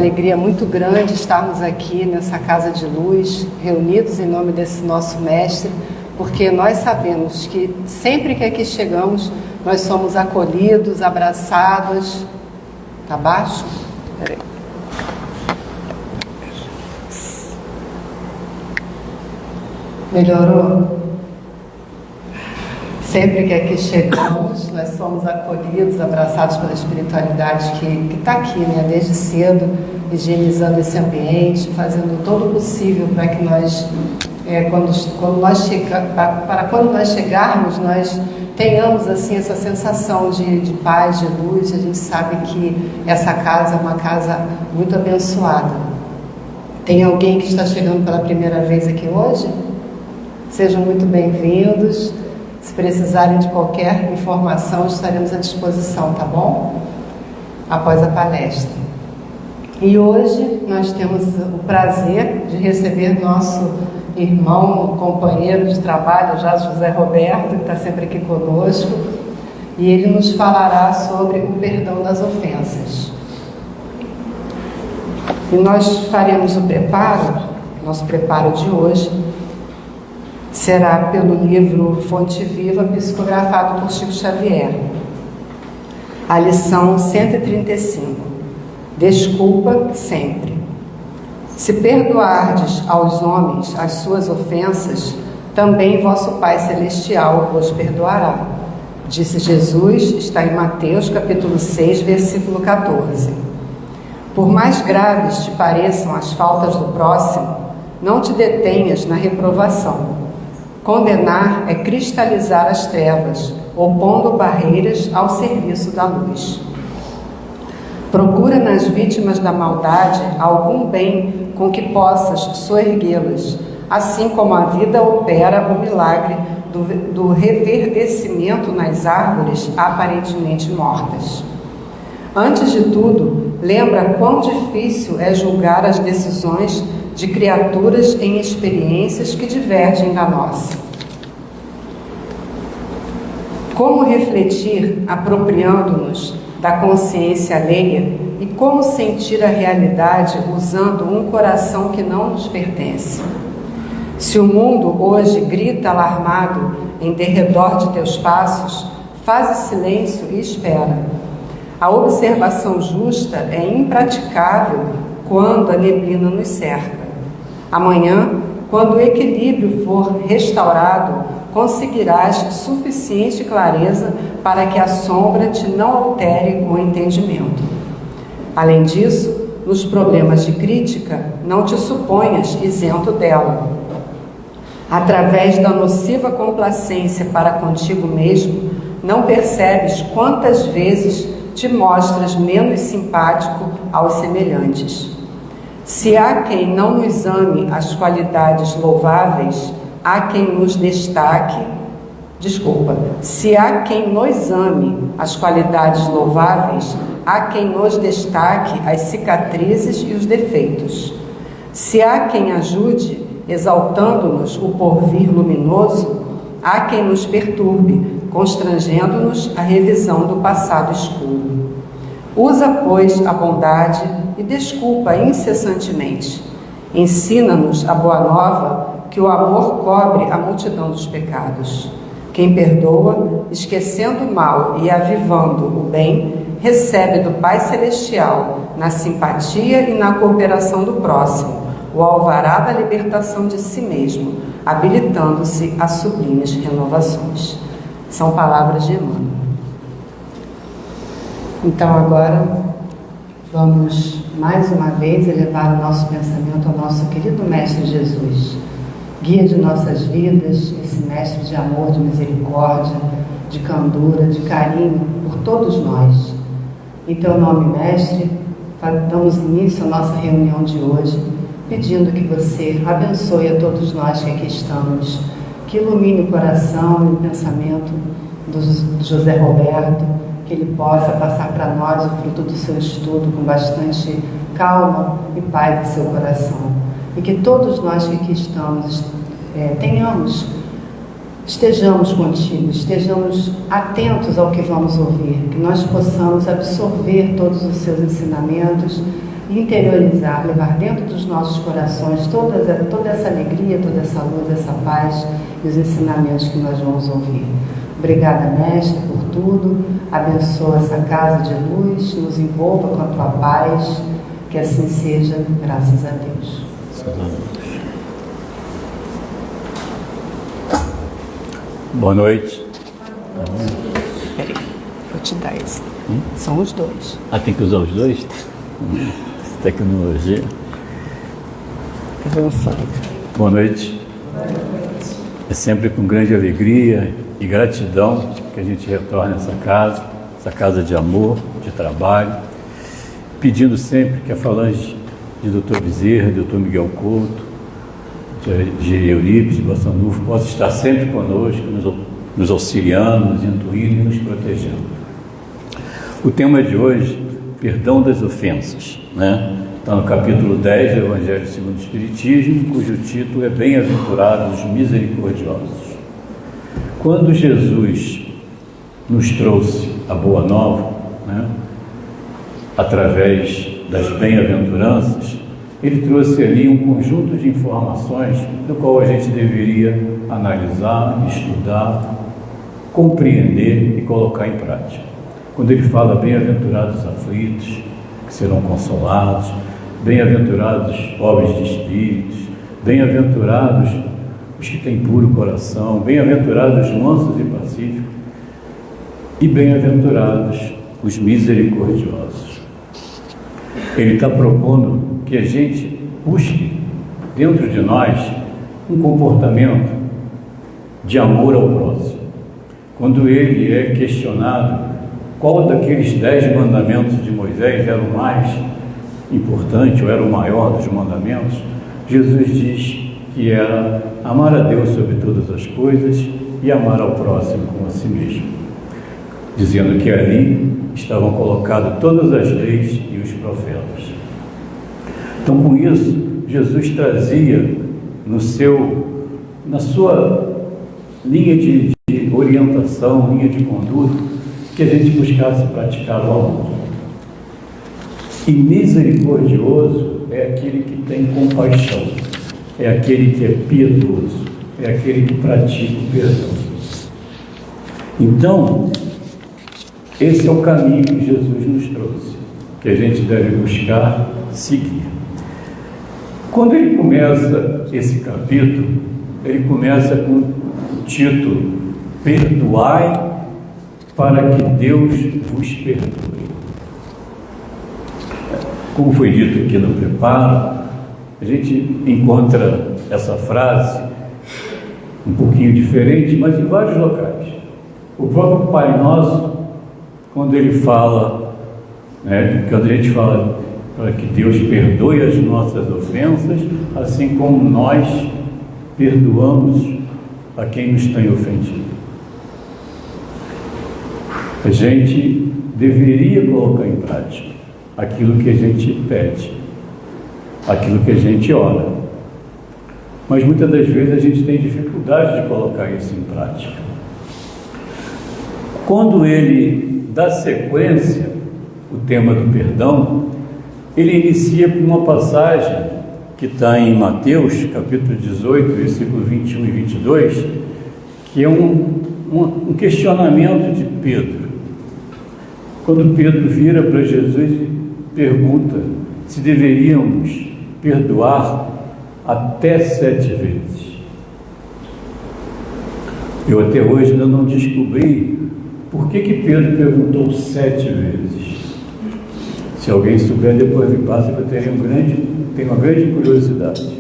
Alegria muito grande estarmos aqui nessa casa de luz, reunidos em nome desse nosso mestre, porque nós sabemos que sempre que aqui chegamos, nós somos acolhidos, abraçados. Tá baixo? Peraí. Melhorou? Sempre que aqui chegamos, nós somos acolhidos, abraçados pela espiritualidade que está aqui, né, desde cedo, higienizando esse ambiente, fazendo todo o possível para que nós, quando nós chegarmos, nós tenhamos assim essa sensação de paz, de luz. A gente sabe que essa casa é uma casa muito abençoada. Tem alguém que está chegando pela primeira vez aqui hoje? Sejam muito bem-vindos. Se precisarem de qualquer informação, estaremos à disposição, tá bom? Após a palestra. E hoje nós temos o prazer de receber nosso irmão, companheiro de trabalho, já José Roberto, que está sempre aqui conosco, e ele nos falará sobre o perdão das ofensas. E nós faremos o preparo, nosso preparo de hoje, será pelo livro Fonte Viva, psicografado por Chico Xavier. A lição 135. Desculpa sempre. Se perdoardes aos homens as suas ofensas, também vosso Pai Celestial vos perdoará. Disse Jesus, está em Mateus capítulo 6, versículo 14. Por mais graves te pareçam as faltas do próximo, não te detenhas na reprovação. Condenar é cristalizar as trevas, opondo barreiras ao serviço da luz. Procura nas vítimas da maldade algum bem com que possas soerguê-las, assim como a vida opera o milagre do reverdecimento nas árvores aparentemente mortas. Antes de tudo, lembra quão difícil é julgar as decisões de criaturas em experiências que divergem da nossa. Como refletir apropriando-nos da consciência alheia e como sentir a realidade usando um coração que não nos pertence? Se o mundo hoje grita alarmado em derredor de teus passos, faze silêncio e espera. A observação justa é impraticável quando a neblina nos cerca. Amanhã, quando o equilíbrio for restaurado, conseguirás suficiente clareza para que a sombra te não altere o entendimento. Além disso, nos problemas de crítica, não te suponhas isento dela. Através da nociva complacência para contigo mesmo, não percebes quantas vezes te mostras menos simpático aos semelhantes. Se há quem não nos ame as qualidades louváveis, há quem nos destaque. Se há quem nos ame as qualidades louváveis, há quem nos destaque as cicatrizes e os defeitos. Se há quem ajude, exaltando-nos o porvir luminoso, há quem nos perturbe, constrangendo-nos a revisão do passado escuro. Usa, pois, a bondade e desculpa incessantemente. Ensina-nos a boa nova, que o amor cobre a multidão dos pecados. Quem perdoa, esquecendo o mal e avivando o bem, recebe do Pai Celestial, na simpatia e na cooperação do próximo, o alvará da libertação de si mesmo, habilitando-se a sublimes renovações. São palavras de Emmanuel. Então agora vamos mais uma vez elevar o nosso pensamento ao nosso querido Mestre Jesus, guia de nossas vidas, esse Mestre de amor, de misericórdia, de candura, de carinho por todos nós. Em teu nome, Mestre, damos início à nossa reunião de hoje, pedindo que você abençoe a todos nós que aqui estamos, que ilumine o coração e o pensamento do José Roberto, que ele possa passar para nós o fruto do seu estudo com bastante calma e paz em seu coração. E que todos nós que aqui estamos estejamos contigo, estejamos atentos ao que vamos ouvir, que nós possamos absorver todos os seus ensinamentos interiorizar, levar dentro dos nossos corações toda essa alegria, toda essa luz, essa paz e os ensinamentos que nós vamos ouvir. Obrigada, Mestre, por tudo. Abençoa essa casa de luz, nos envolva com a tua paz, que assim seja, graças a Deus. Boa noite. Peraí, vou te dar esse. São os dois. Ah, tem que usar os dois? Tecnologia. Boa noite. É sempre com grande alegria e gratidão que a gente retorna a essa casa de amor, de trabalho, pedindo sempre que a falange de Dr. Bezerra, Dr. Miguel Couto, de Eurípides, de Bassanufo, possa estar sempre conosco, nos auxiliando, nos intuindo e nos protegendo. O tema de hoje, perdão das ofensas, né? Está no capítulo 10 do Evangelho segundo o Espiritismo, cujo título é Bem-aventurados os misericordiosos. Quando Jesus nos trouxe a Boa Nova, né, através das bem-aventuranças, ele trouxe ali um conjunto de informações do qual a gente deveria analisar, estudar, compreender e colocar em prática. Quando ele fala bem-aventurados aflitos, que serão consolados, bem-aventurados pobres de espíritos, bem-aventurados os que têm puro coração, bem-aventurados mansos e pacíficos, e bem-aventurados os misericordiosos. Ele está propondo que a gente busque dentro de nós um comportamento de amor ao próximo. Quando ele é questionado qual daqueles 10 mandamentos de Moisés era o mais importante ou era o maior dos mandamentos, Jesus diz que era amar a Deus sobre todas as coisas e amar ao próximo como a si mesmo, dizendo que ali estavam colocadas todas as leis e os profetas. Então, com isso, Jesus trazia na sua linha de orientação, linha de conduta, que a gente buscasse praticar o amor. E misericordioso é aquele que tem compaixão, é aquele que é piedoso, é aquele que pratica o perdão. Então, esse é o caminho que Jesus nos trouxe, que a gente deve buscar seguir. Quando ele começa esse capítulo, ele começa com o título Perdoai para que Deus vos perdoe. Como foi dito aqui no preparo, a gente encontra essa frase um pouquinho diferente, mas em vários locais. O próprio Pai Nosso, quando ele fala, quando a gente fala para que Deus perdoe as nossas ofensas, assim como nós perdoamos a quem nos tem ofendido. A gente deveria colocar em prática aquilo que a gente pede, aquilo que a gente ora. Mas muitas das vezes a gente tem dificuldade de colocar isso em prática. Quando ele dá sequência, o tema do perdão, ele inicia com uma passagem que está em Mateus, capítulo 18, versículo 21 e 22, que é um questionamento de Pedro. Quando Pedro vira para Jesus e pergunta se deveríamos perdoar até 7 vezes. Eu até hoje ainda não descobri por que Pedro perguntou 7 vezes. Se alguém souber, depois me passa, que eu tenho uma grande curiosidade.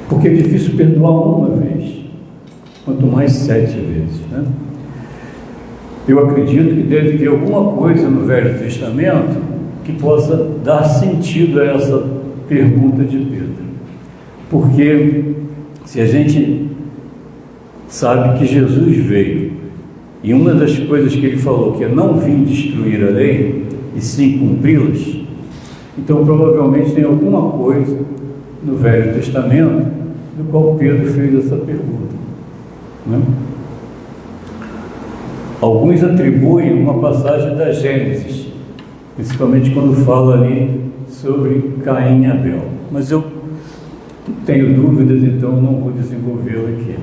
Porque é difícil perdoar uma vez, quanto mais 7 vezes, né? Eu acredito que deve ter alguma coisa no Velho Testamento que possa dar sentido a essa pergunta de Pedro. Porque se a gente sabe que Jesus veio, e uma das coisas que ele falou que é não vir destruir a lei, e sim cumpri-las, então provavelmente tem alguma coisa no Velho Testamento do qual Pedro fez essa pergunta, né? Alguns atribuem uma passagem da Gênesis, principalmente quando fala ali sobre Caim e Abel, mas eu tenho dúvidas, então não vou desenvolvê-lo aqui.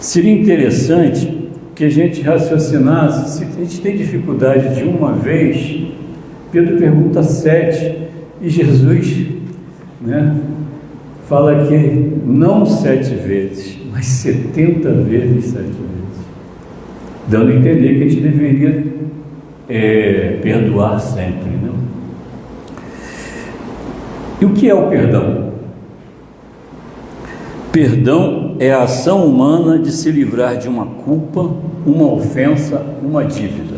Seria interessante que a gente raciocinasse, se a gente tem dificuldade de uma vez, Pedro pergunta 7, e Jesus, fala que não 7 vezes, mas 70 vezes 7 vezes, dando a entender que a gente deveria perdoar sempre, né? E o que é o perdão? Perdão é a ação humana de se livrar de uma culpa, uma ofensa, uma dívida,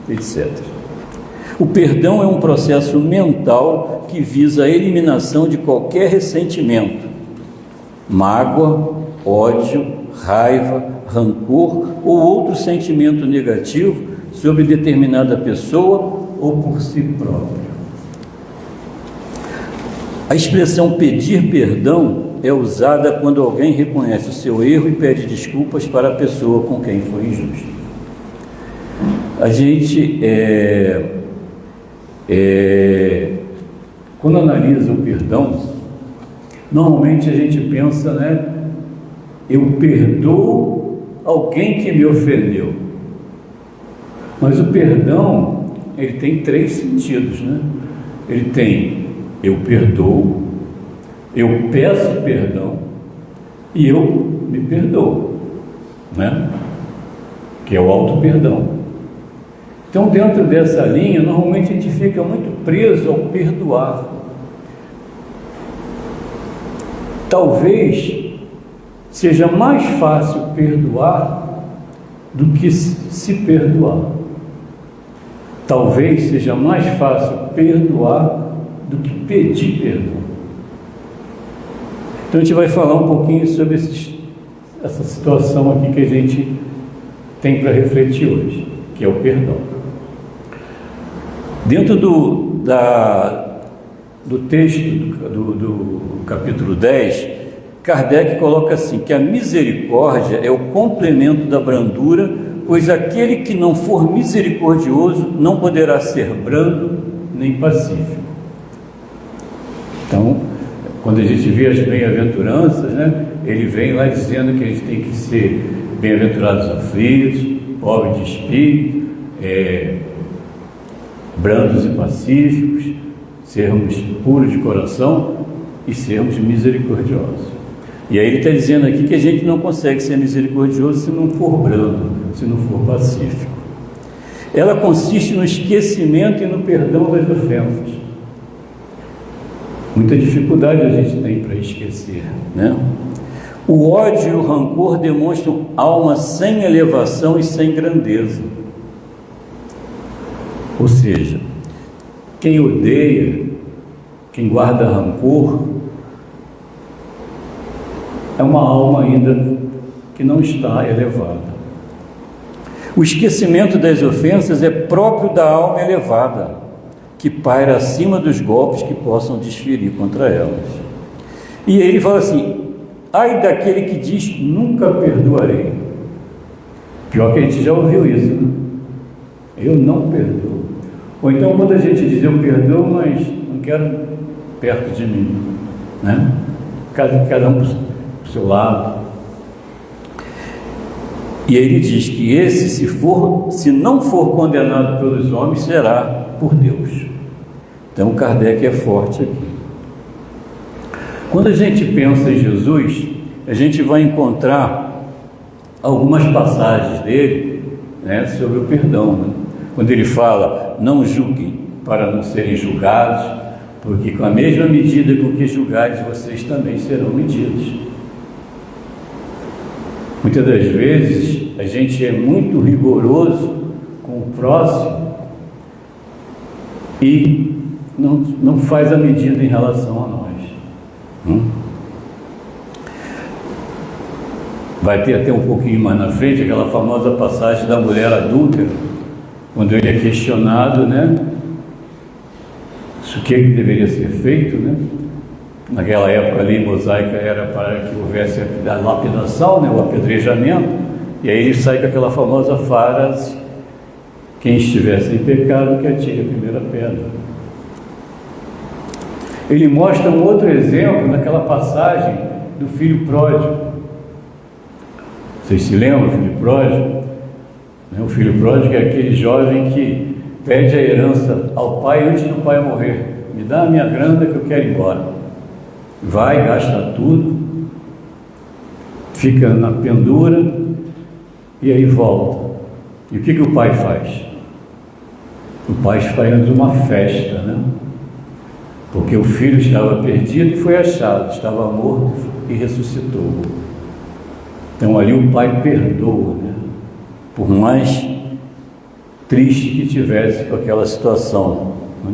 etc. O perdão é um processo mental que visa a eliminação de qualquer ressentimento, mágoa, ódio, raiva, rancor ou outro sentimento negativo sobre determinada pessoa ou por si próprio. A expressão pedir perdão é usada quando alguém reconhece o seu erro e pede desculpas para a pessoa com quem foi injusto. A gente, quando analisa o perdão, normalmente a gente pensa, eu perdoo alguém que me ofendeu. Mas o perdão, ele tem 3 sentidos, Ele tem eu perdoo, eu peço perdão e eu me perdoo, que é o auto-perdão. Então, dentro dessa linha, normalmente a gente fica muito preso ao perdoar. Talvez seja mais fácil perdoar do que se perdoar. Talvez seja mais fácil perdoar do que pedir perdão. Então a gente vai falar um pouquinho sobre essa situação aqui que a gente tem para refletir hoje, que é o perdão. Dentro do texto do capítulo 10, Kardec coloca assim, que a misericórdia é o complemento da brandura, pois aquele que não for misericordioso não poderá ser brando nem pacífico. Então, quando a gente vê as bem-aventuranças, ele vem lá dizendo que a gente tem que ser bem-aventurados aflitos, pobres de espírito, brandos e pacíficos, sermos puros de coração e sermos misericordiosos. E aí ele está dizendo aqui que a gente não consegue ser misericordioso se não for brando, se não for pacífico. Ela consiste no esquecimento e no perdão das ofensas. Muita dificuldade a gente tem para esquecer, O ódio e o rancor demonstram alma sem elevação e sem grandeza. Ou seja, quem odeia, quem guarda rancor, é uma alma ainda que não está elevada. O esquecimento das ofensas é próprio da alma elevada, que paira acima dos golpes que possam desferir contra elas. E ele fala assim, ai daquele que diz, nunca perdoarei. Pior que a gente já ouviu isso, Eu não perdoo. Ou então quando a gente diz, eu perdoo, mas não quero perto de mim, Cada um para o seu lado. E aí ele diz que esse, se não for condenado pelos homens, será por Deus. Então Kardec é forte aqui. Quando a gente pensa em Jesus, a gente vai encontrar algumas passagens dele, sobre o perdão, Quando ele fala, não julguem para não serem julgados, porque com a mesma medida com que julgares, vocês também serão medidos. Muitas das vezes a gente é muito rigoroso com o próximo e não faz a medida em relação a nós. Vai ter até um pouquinho mais na frente aquela famosa passagem da mulher adúltera, quando ele é questionado, o que deveria ser feito, Naquela época ali mosaica era para que houvesse a lapidação, o apedrejamento, e aí ele sai com aquela famosa frase, quem estiver sem pecado que atire a primeira pedra. Ele mostra um outro exemplo naquela passagem do filho pródigo. Vocês se lembram do filho pródigo? O filho pródigo é aquele jovem que pede a herança ao pai antes do pai morrer. Me dá a minha grana que eu quero ir embora. Vai, gasta tudo, fica na pendura e aí volta. E o que o pai faz? O pai faz uma festa, né? Porque o filho estava perdido e foi achado, estava morto e ressuscitou. Então ali o pai perdoa, né? Por mais triste que tivesse com aquela situação, né?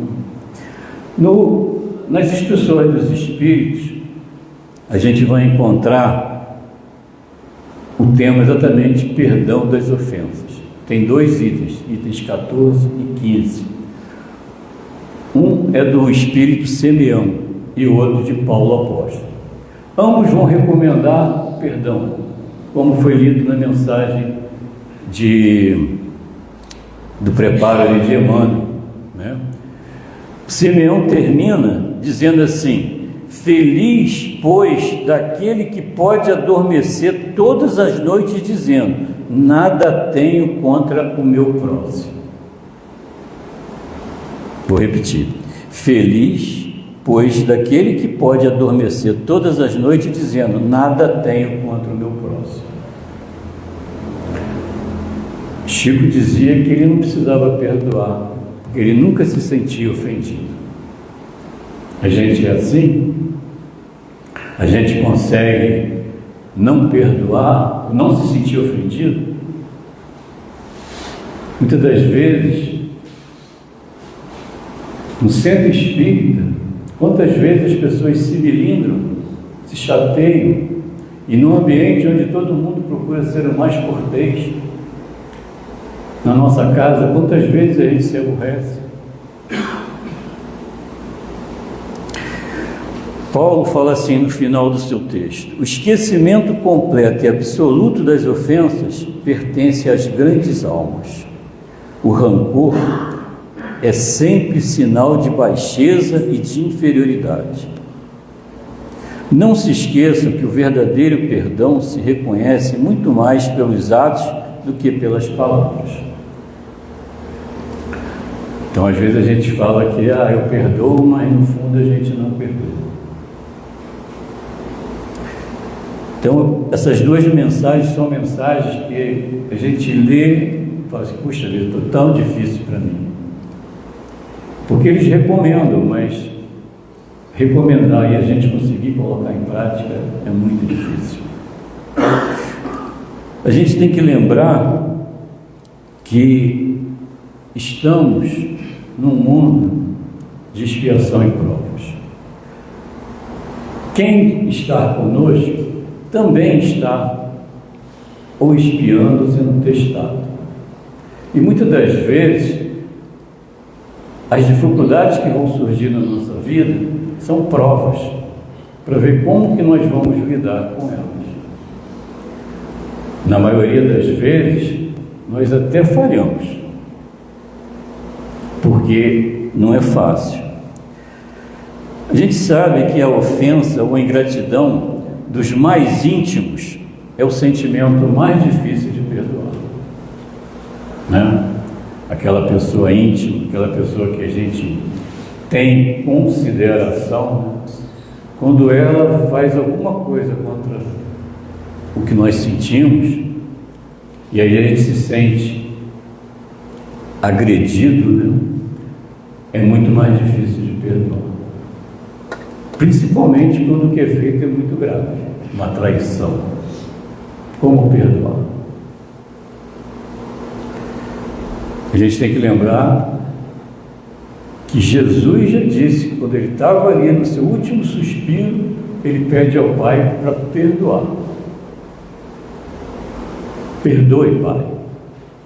Nas instruções dos Espíritos, a gente vai encontrar o tema exatamente perdão das ofensas. Tem 2 itens 14 e 15. Um é do Espírito Simeão e o outro de Paulo Apóstolo. Ambos vão recomendar perdão, como foi lido na mensagem do preparo ali de Emmanuel, né? Simeão termina dizendo assim: feliz, pois, daquele que pode adormecer todas as noites dizendo: nada tenho contra o meu próximo. Vou repetir: feliz, pois, daquele que pode adormecer todas as noites dizendo: nada tenho contra o meu próximo. Chico dizia que ele não precisava perdoar, porque ele nunca se sentia ofendido. A gente é assim? A gente consegue não perdoar, não se sentir ofendido? Muitas das vezes, no centro espírita, quantas vezes as pessoas se melindram, se chateiam, e num ambiente onde todo mundo procura ser o mais cortês, na nossa casa, quantas vezes a gente se aborrece? Paulo fala assim no final do seu texto: o esquecimento completo e absoluto das ofensas pertence às grandes almas. O rancor é sempre sinal de baixeza e de inferioridade. Não se esqueçam que o verdadeiro perdão se reconhece muito mais pelos atos do que pelas palavras. Então, às vezes a gente fala que eu perdoo, mas no fundo a gente não perdoa. Então, essas 2 mensagens são mensagens que a gente lê e fala assim: puxa vida, está tão difícil para mim. Porque eles recomendam, mas recomendar e a gente conseguir colocar em prática é muito difícil. A gente tem que lembrar que estamos num mundo de expiação e provas. Quem está conosco também está ou espiando ou sendo testado. E muitas das vezes as dificuldades que vão surgir na nossa vida são provas para ver como que nós vamos lidar com elas. Na maioria das vezes nós até falhamos, porque não é fácil. A gente sabe que a ofensa ou a ingratidão dos mais íntimos é o sentimento mais difícil de perdoar, né? Aquela pessoa íntima, aquela pessoa que a gente tem consideração, quando ela faz alguma coisa contra o que nós sentimos, e aí a gente se sente agredido, né? É muito mais difícil de perdoar, principalmente quando o que é feito é muito grave, uma traição. Como perdoar? A gente tem que lembrar que Jesus já disse que quando ele estava ali no seu último suspiro, ele pede ao Pai para perdoar. Perdoe, Pai,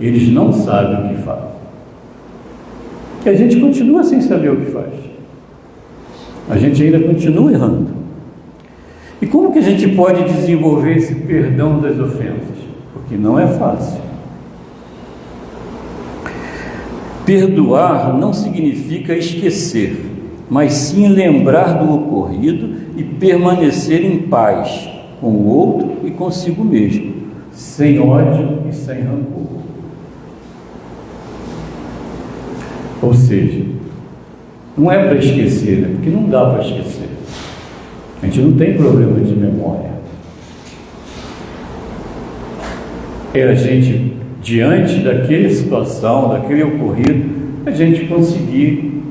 eles não sabem o que fazem. E a gente continua sem saber o que faz. A gente ainda continua errando. E como que a gente pode desenvolver esse perdão das ofensas? Porque não é fácil. Perdoar não significa esquecer, mas sim lembrar do ocorrido e permanecer em paz com o outro e consigo mesmo, sem ódio e sem rancor. Ou seja, não é para esquecer, né? Porque não dá para esquecer. A gente não tem problema de memória. É a gente, diante daquela situação, daquele ocorrido, a gente conseguir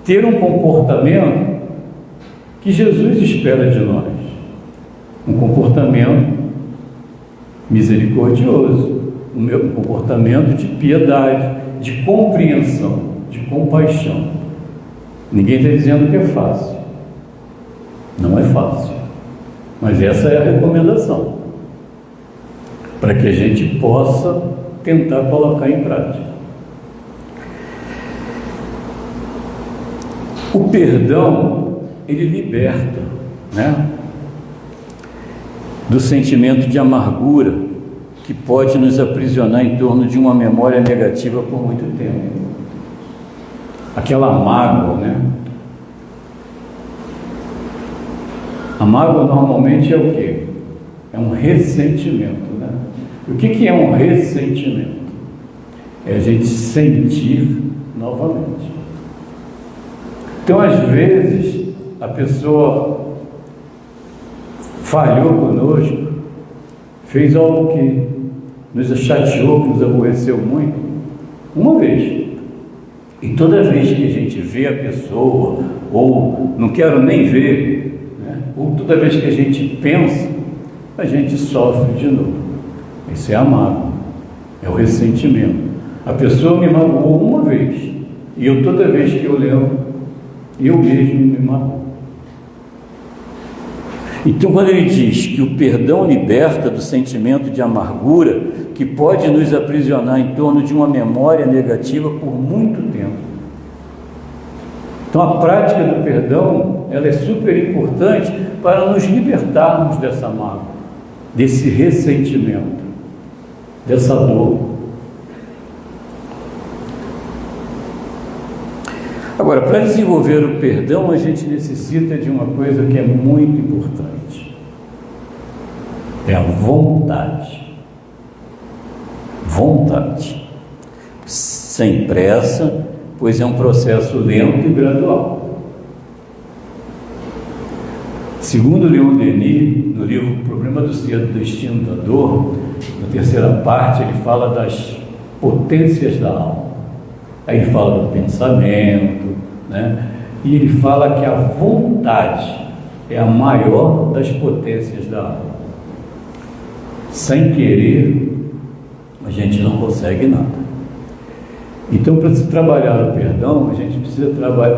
ter um comportamento que Jesus espera de nós. Um comportamento misericordioso, um comportamento de piedade, de compreensão, de compaixão. Ninguém está dizendo que é fácil. Não é fácil. Mas essa é a recomendação, para que a gente possa tentar colocar em prática. O perdão, ele liberta, né, do sentimento de amargura que pode nos aprisionar em torno de uma memória negativa por muito tempo. Aquela mágoa, né? A mágoa normalmente é o quê? É um ressentimento, né? O que é um ressentimento? É a gente sentir novamente. Então, às vezes, a pessoa falhou conosco, fez algo que nos chateou, que nos aborreceu muito, uma vez. E toda vez que a gente vê a pessoa, ou não quero nem ver, né? Ou toda vez que a gente pensa, a gente sofre de novo. Isso é a mágoa, é o ressentimento. A pessoa me magoou uma vez, e eu toda vez que eu lembro, eu mesmo me magoo. Então, quando ele diz que o perdão liberta do sentimento de amargura que pode nos aprisionar em torno de uma memória negativa por muito tempo. Então, a prática do perdão, ela é super importante para nos libertarmos dessa mágoa, desse ressentimento, dessa dor. Agora, para desenvolver o perdão, a gente necessita de uma coisa que é muito importante. É a vontade. Vontade. Sem pressa, pois é um processo lento e gradual. Segundo Leon Denis, no livro O Problema do Ser, do Destino da Dor, na terceira parte, ele fala das potências da alma. Aí ele fala do pensamento, né? E ele fala que a vontade é a maior das potências da alma. Sem querer, a gente não consegue nada. Então, para se trabalhar o perdão, a gente precisa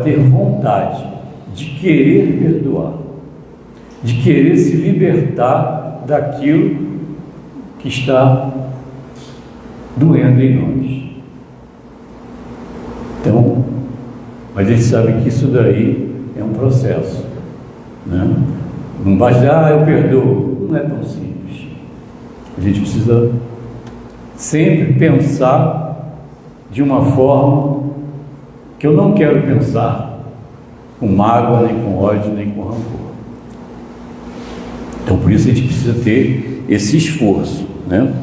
ter vontade de querer perdoar, de querer se libertar daquilo que está doendo em nós. Então, mas a gente sabe que isso daí é um processo, né? Não basta, eu perdoo. Não é tão simples. A gente precisa sempre pensar de uma forma que eu não quero pensar com mágoa, nem com ódio, nem com rancor. Então, por isso a gente precisa ter esse esforço, né?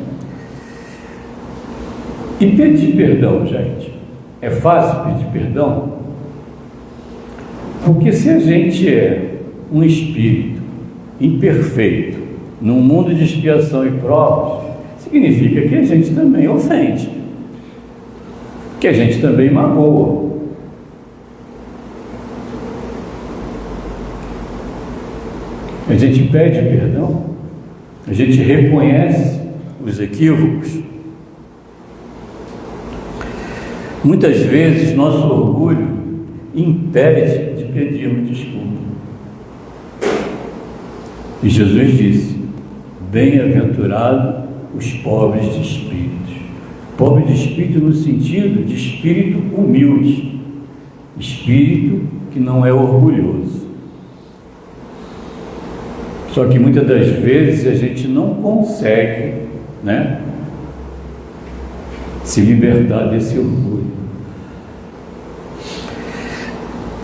E pedir perdão, gente. É fácil pedir perdão? Porque se a gente é um espírito imperfeito, num mundo de expiação e provas, significa que a gente também ofende, que a gente também magoa. A gente pede perdão, a gente reconhece os equívocos. Muitas vezes nosso orgulho impede de pedirmos desculpa. E Jesus disse: bem-aventurado os pobres de espírito. Pobre de espírito no sentido de espírito humilde, espírito que não é orgulhoso. Só que muitas das vezes a gente não consegue, né, se libertar desse orgulho.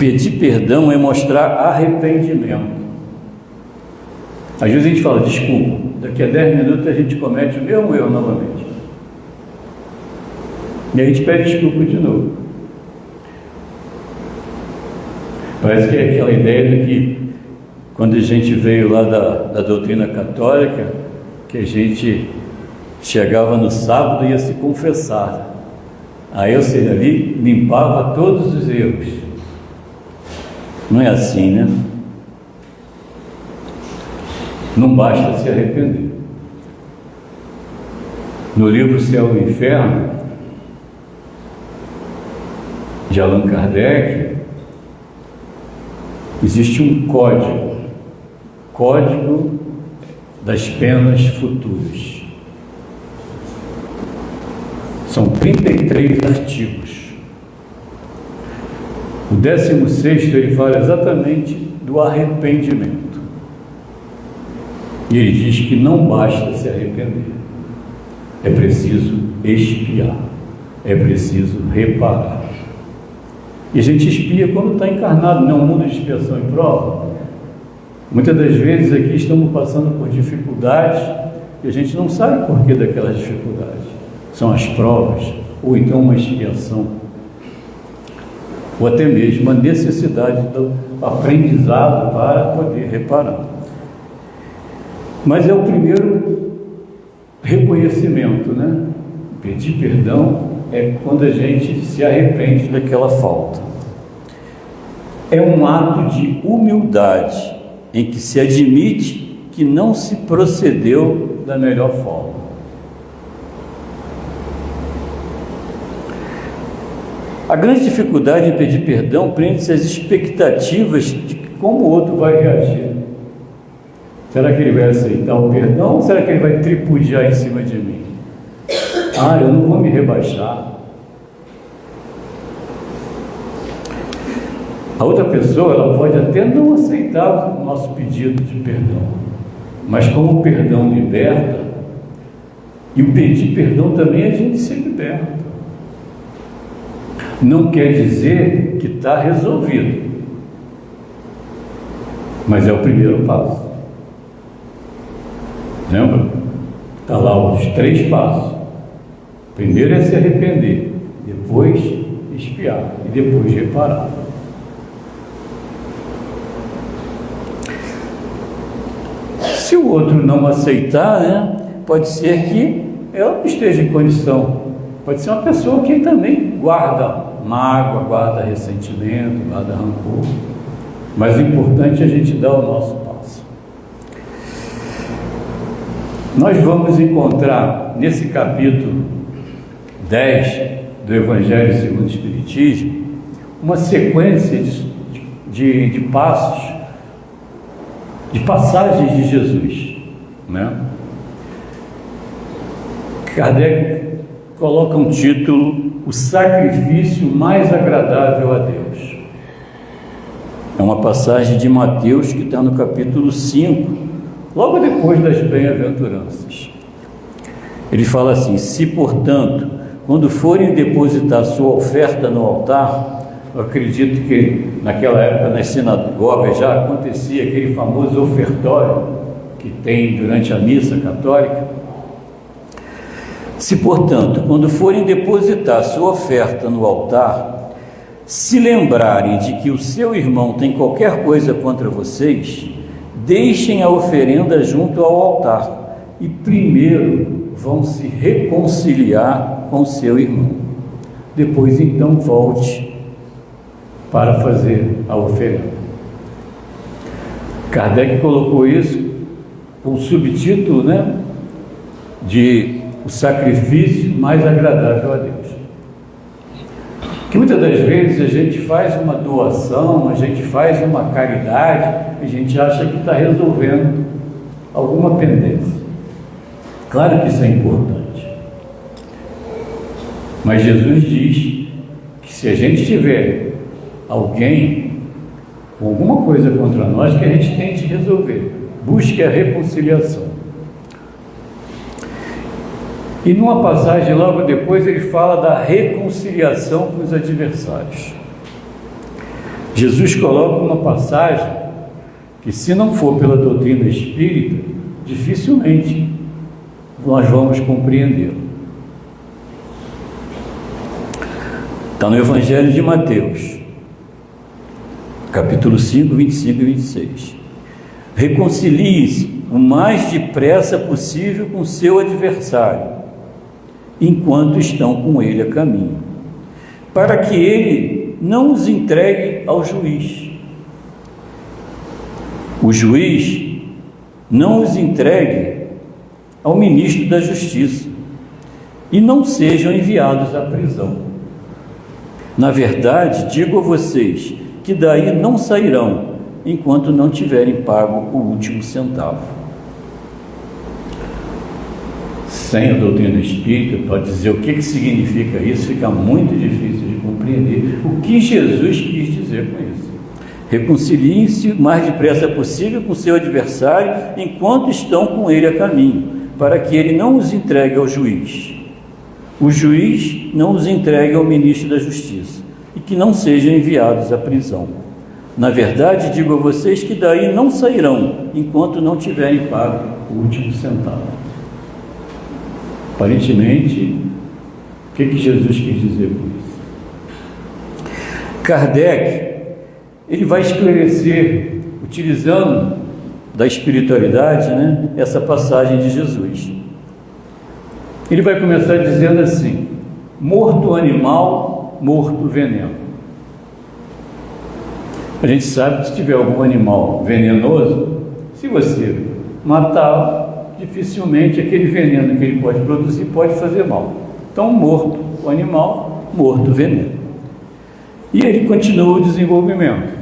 Pedir perdão é mostrar arrependimento. Às vezes a gente fala, desculpa, daqui a 10 minutos a gente comete o mesmo erro novamente. E a gente pede desculpa de novo. Parece que é aquela ideia de que quando a gente veio lá da doutrina católica, que a gente chegava no sábado e ia se confessar. Aí eu sei, ali limpava todos os erros. Não é assim, né? Não basta se arrepender. No livro Céu e Inferno, de Allan Kardec, existe um código das penas futuras. São 33 artigos. O 16º ele fala exatamente do arrependimento. E ele diz que não basta se arrepender. É preciso expiar. É preciso reparar. E a gente expia quando está encarnado, não é um mundo de expiação e prova. Muitas das vezes aqui estamos passando por dificuldades e a gente não sabe o porquê daquelas dificuldades. São as provas, ou então uma expiação, ou até mesmo a necessidade do aprendizado para poder reparar. Mas é o primeiro reconhecimento, né? Pedir perdão é quando a gente se arrepende daquela falta. É um ato de humildade em que se admite que não se procedeu da melhor forma. A grande dificuldade em pedir perdão prende-se às expectativas de como o outro vai reagir. Será que ele vai aceitar o perdão ou será que ele vai tripudiar em cima de mim? Eu não vou me rebaixar. A outra pessoa, ela pode até não aceitar o nosso pedido de perdão, mas como o perdão liberta, e o pedir perdão também a gente se liberta. Não quer dizer que está resolvido, mas é o primeiro passo. Lembra? Está lá os 3 passos. Primeiro é se arrepender, depois expiar e depois reparar. Se o outro não aceitar, né, pode ser que ela não esteja em condição. Pode ser uma pessoa que também guarda mágoa, guarda ressentimento, guarda rancor. Mas o importante é a gente dar o nosso passo. Nós vamos encontrar nesse capítulo 10 do Evangelho segundo o Espiritismo uma sequência de passos, de passagens de Jesus, né? Kardec coloca um título: o sacrifício mais agradável a Deus. É uma passagem de Mateus que está no capítulo 5, logo depois das bem-aventuranças. Ele fala assim: se, portanto, quando forem depositar sua oferta no altar, eu acredito que naquela época nas sinagogas já acontecia aquele famoso ofertório que tem durante a missa católica. Se, portanto, quando forem depositar sua oferta no altar, se lembrarem de que o seu irmão tem qualquer coisa contra vocês, deixem a oferenda junto ao altar e primeiro vão se reconciliar com seu irmão. Depois, então, volte para fazer a oferenda. Kardec colocou isso com o subtítulo, né, de o sacrifício mais agradável a Deus. Que muitas das vezes a gente faz uma doação, a gente faz uma caridade, a gente acha que está resolvendo alguma pendência. Claro que isso é importante. Mas Jesus diz que se a gente tiver alguém com alguma coisa contra nós, que a gente tente resolver. Busque a reconciliação. E numa passagem logo depois ele fala da reconciliação com os adversários. Jesus coloca uma passagem que, se não for pela doutrina espírita, dificilmente nós vamos compreendê-lo. Está no Evangelho de Mateus, capítulo 5, 25 e 26. Reconcilie-se o mais depressa possível com seu adversário, enquanto estão com ele a caminho, para que ele não os entregue ao juiz. O juiz não os entregue ao ministro da Justiça e não sejam enviados à prisão. Na verdade, digo a vocês que daí não sairão enquanto não tiverem pago o último centavo. Sem a doutrina espírita, para dizer o que significa isso, fica muito difícil de compreender o que Jesus quis dizer com isso. Reconciliem-se o mais depressa possível com seu adversário enquanto estão com ele a caminho, para que ele não os entregue ao juiz. O juiz não os entregue ao ministro da Justiça e que não sejam enviados à prisão. Na verdade, digo a vocês que daí não sairão enquanto não tiverem pago o último centavo. Aparentemente, o que Jesus quis dizer com isso? Kardec, ele vai esclarecer, utilizando da espiritualidade, essa passagem de Jesus. Ele vai começar dizendo assim: morto animal, morto veneno. A gente sabe que se tiver algum animal venenoso, se você matá-lo, dificilmente aquele veneno que ele pode produzir pode fazer mal. Então, morto o animal, morto o veneno. E ele continua o desenvolvimento.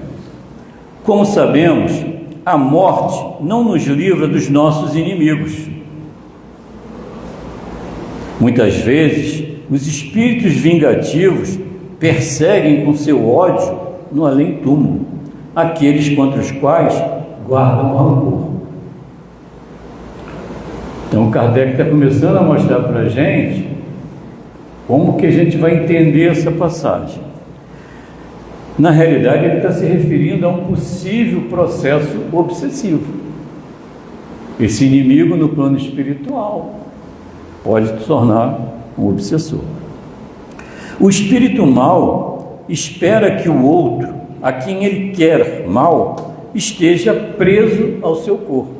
Como sabemos, a morte não nos livra dos nossos inimigos. Muitas vezes, os espíritos vingativos perseguem com seu ódio no além-túmulo aqueles contra os quais guardam rancor. Então, Kardec está começando a mostrar para a gente como que a gente vai entender essa passagem. Na realidade, ele está se referindo a um possível processo obsessivo. Esse inimigo no plano espiritual pode se tornar um obsessor. O espírito mau espera que o outro, a quem ele quer mal, esteja preso ao seu corpo.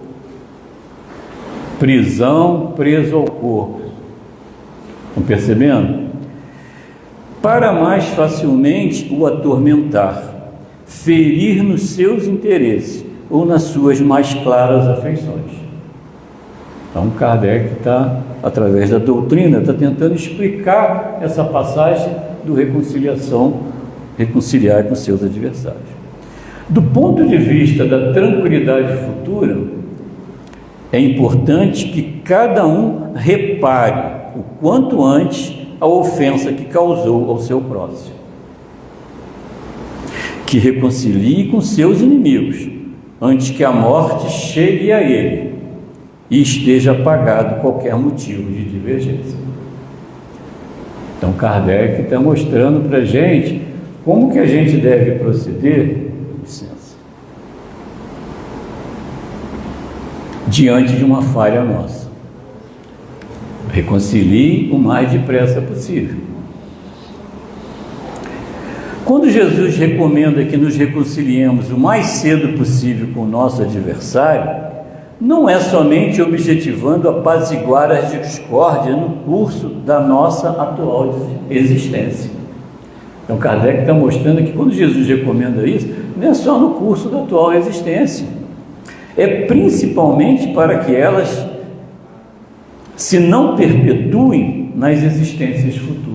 Prisão, preso ao corpo. Estão percebendo? Para mais facilmente o atormentar, ferir nos seus interesses ou nas suas mais claras afeições. Então, Kardec está, através da doutrina, está tentando explicar essa passagem do reconciliar com seus adversários. Do ponto de vista da tranquilidade futura, é importante que cada um repare o quanto antes a ofensa que causou ao seu próximo. Que reconcilie com seus inimigos, antes que a morte chegue a ele e esteja apagado qualquer motivo de divergência. Então, Kardec está mostrando para a gente como que a gente deve proceder, diante de uma falha nossa. Reconcilie o mais depressa possível. Quando Jesus recomenda que nos reconciliemos o mais cedo possível com o nosso adversário, não é somente objetivando apaziguar as discórdias no curso da nossa atual existência. Então, Kardec está mostrando que quando Jesus recomenda isso, não é só no curso da atual existência, é principalmente para que elas se não perpetuem nas existências futuras.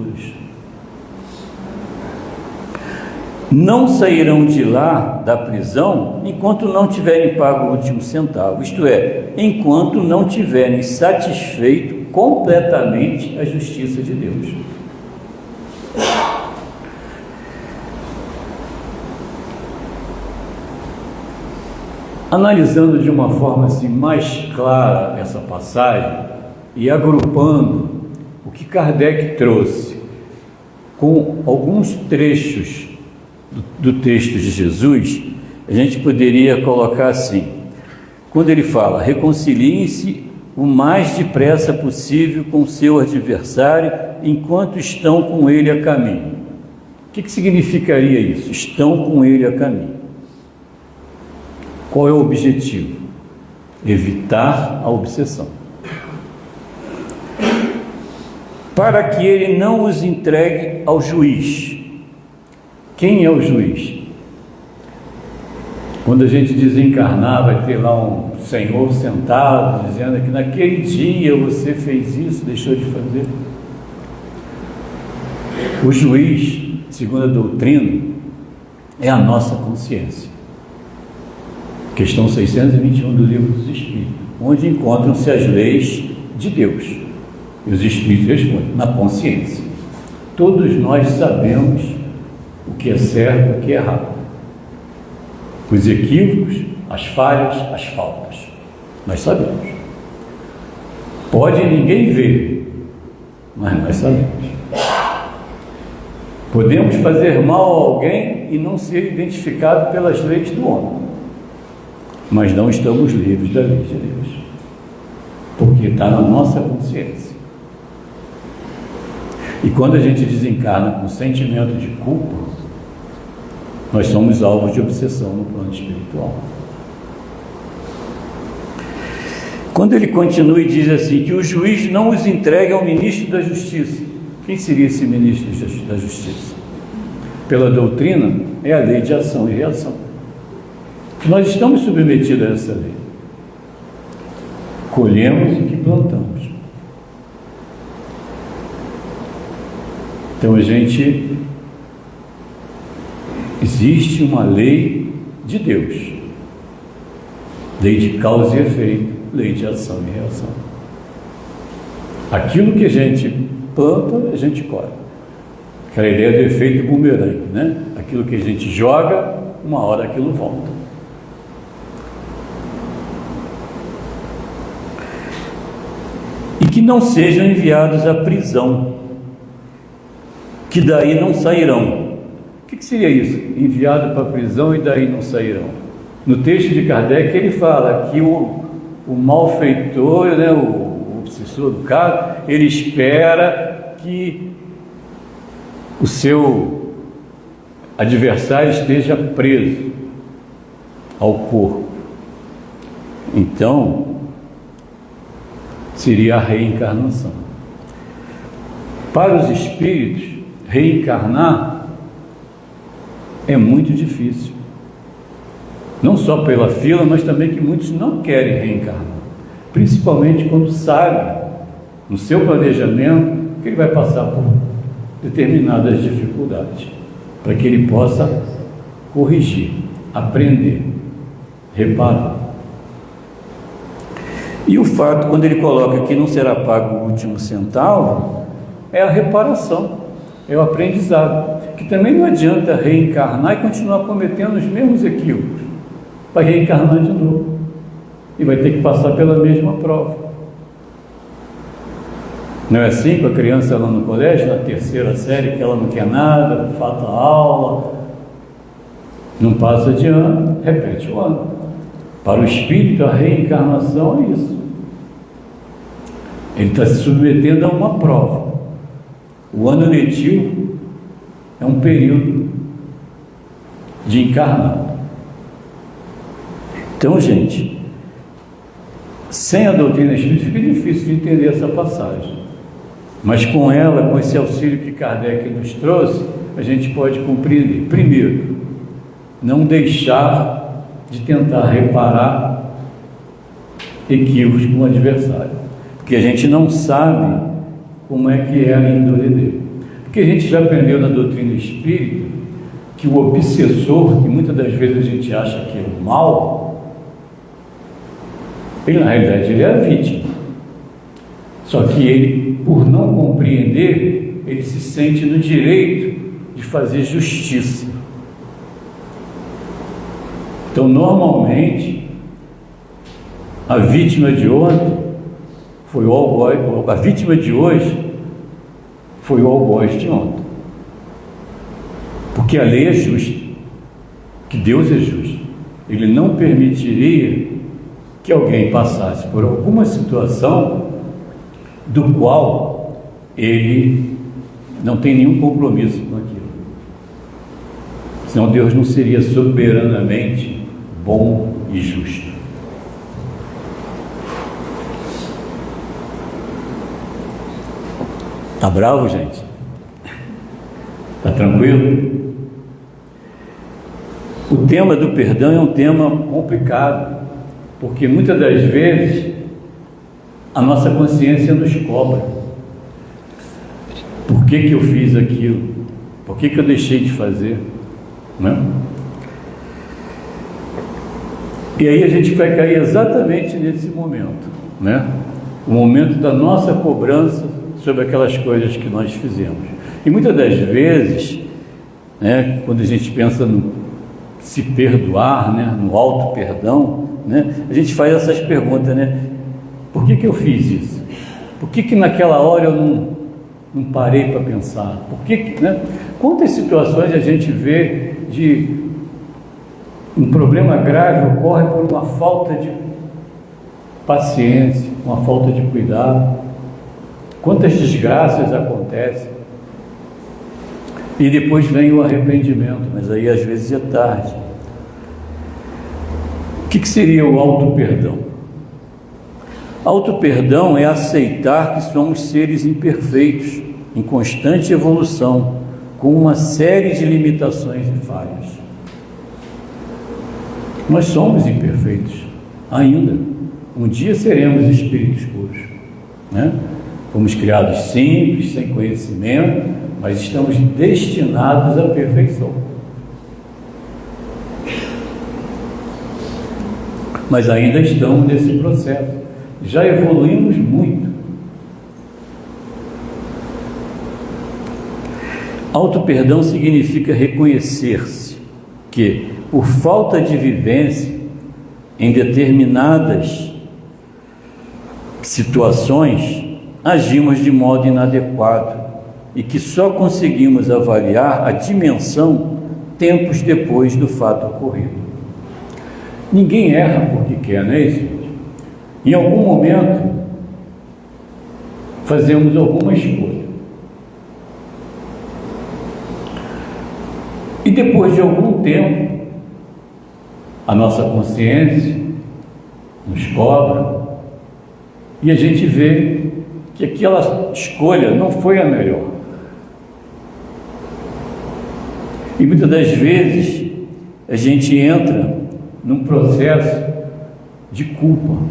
Não sairão de lá, da prisão, enquanto não tiverem pago o último centavo, isto é, enquanto não tiverem satisfeito completamente a justiça de Deus. Analisando de uma forma assim mais clara essa passagem e agrupando o que Kardec trouxe com alguns trechos do texto de Jesus, a gente poderia colocar assim: quando ele fala, reconciliem-se o mais depressa possível com seu adversário enquanto estão com ele a caminho. O que significaria isso? Estão com ele a caminho. Qual é o objetivo? Evitar a obsessão. Para que ele não os entregue ao juiz. Quem é o juiz? Quando a gente desencarnar, vai ter lá um senhor sentado, dizendo que naquele dia você fez isso, deixou de fazer. O juiz, segundo a doutrina, é a nossa consciência. Questão 621 do Livro dos Espíritos, onde encontram-se as leis de Deus. E os Espíritos respondem, na consciência. Todos nós sabemos o que é certo e o que é errado. Os equívocos, as falhas, as faltas. Nós sabemos. Pode ninguém ver, mas nós sabemos. Podemos fazer mal a alguém e não ser identificado pelas leis do homem, mas não estamos livres da lei de Deus, porque está na nossa consciência. E quando a gente desencarna com sentimento de culpa, nós somos alvos de obsessão no plano espiritual. Quando ele continua e diz assim, que o juiz não os entregue ao ministro da Justiça. Quem seria esse ministro da Justiça? Pela doutrina, é a lei de ação e reação. Nós estamos submetidos a essa lei. Colhemos o que plantamos. Então existe uma lei de Deus, lei de causa e efeito, lei de ação e reação. Aquilo que a gente planta, a gente colhe. Aquela ideia do efeito bumerangue, né? Aquilo que a gente joga, uma hora aquilo volta. E que não sejam enviados à prisão, que daí não sairão. O que seria isso? Enviado para a prisão e daí não sairão. No texto de Kardec ele fala que o malfeitor, né, o obsessor do caso, ele espera que o seu adversário esteja preso ao corpo. Então, seria a reencarnação. Para os espíritos, reencarnar é muito difícil. Não só pela fila, mas também que muitos não querem reencarnar. Principalmente quando sabe, no seu planejamento, que ele vai passar por determinadas dificuldades, para que ele possa corrigir, aprender, reparar. E o fato, quando ele coloca que não será pago o último centavo, é a reparação, é o aprendizado, que também não adianta reencarnar e continuar cometendo os mesmos equívocos, vai reencarnar de novo e vai ter que passar pela mesma prova. Não é assim com a criança lá no colégio, na terceira série, que ela não quer nada, falta aula, não passa de ano, repete o ano. Para o espírito, a reencarnação é isso. Ele está se submetendo a uma prova. O ano letivo é um período de encarnado. Então, gente, sem a doutrina espírita fica difícil de entender essa passagem. Mas com ela, com esse auxílio que Kardec nos trouxe, a gente pode compreender. Primeiro, não deixar de tentar reparar equívocos com o adversário, porque a gente não sabe como é que é a índole dele. Porque a gente já aprendeu na doutrina espírita que o obsessor, que muitas das vezes a gente acha que é o mal, ele, na realidade, ele é a vítima. Só que ele, por não compreender, ele se sente no direito de fazer justiça. Então, normalmente, a vítima de ontem foi o algoz, a vítima de hoje foi o algoz de ontem. Porque a lei é justa. Porque Deus é justo. Ele não permitiria que alguém passasse por alguma situação do qual ele não tem nenhum compromisso com aquilo. Senão Deus não seria soberanamente bom e justo. Tá bravo, gente? Tá tranquilo? O tema do perdão é um tema complicado, porque muitas das vezes a nossa consciência nos cobra. Por que eu fiz aquilo? Por que eu deixei de fazer? Né? E aí a gente vai cair exatamente nesse momento, né? O momento da nossa cobrança sobre aquelas coisas que nós fizemos. E muitas das vezes, né, quando a gente pensa no se perdoar, né, no auto-perdão, né, a gente faz essas perguntas, né? Por que eu fiz isso? Por que naquela hora eu não parei para pensar? Por que, né? Quantas situações a gente vê de um problema grave ocorre por uma falta de paciência, uma falta de cuidado? Quantas desgraças acontecem? E depois vem o arrependimento, mas aí às vezes é tarde. O que seria o auto-perdão? Auto-perdão é aceitar que somos seres imperfeitos, em constante evolução, com uma série de limitações e falhas. Nós somos imperfeitos, ainda. Um dia seremos espíritos puros, né? Fomos criados simples, sem conhecimento, mas estamos destinados à perfeição. Mas ainda estamos nesse processo. Já evoluímos muito. Auto-perdão significa reconhecer-se que, por falta de vivência em determinadas situações, agimos de modo inadequado e que só conseguimos avaliar a dimensão tempos depois do fato ocorrido. Ninguém erra porque quer, não é isso? Em algum momento, fazemos alguma escolha. E depois de algum tempo, a nossa consciência nos cobra e a gente vê que aquela escolha não foi a melhor. E muitas das vezes a gente entra num processo de culpa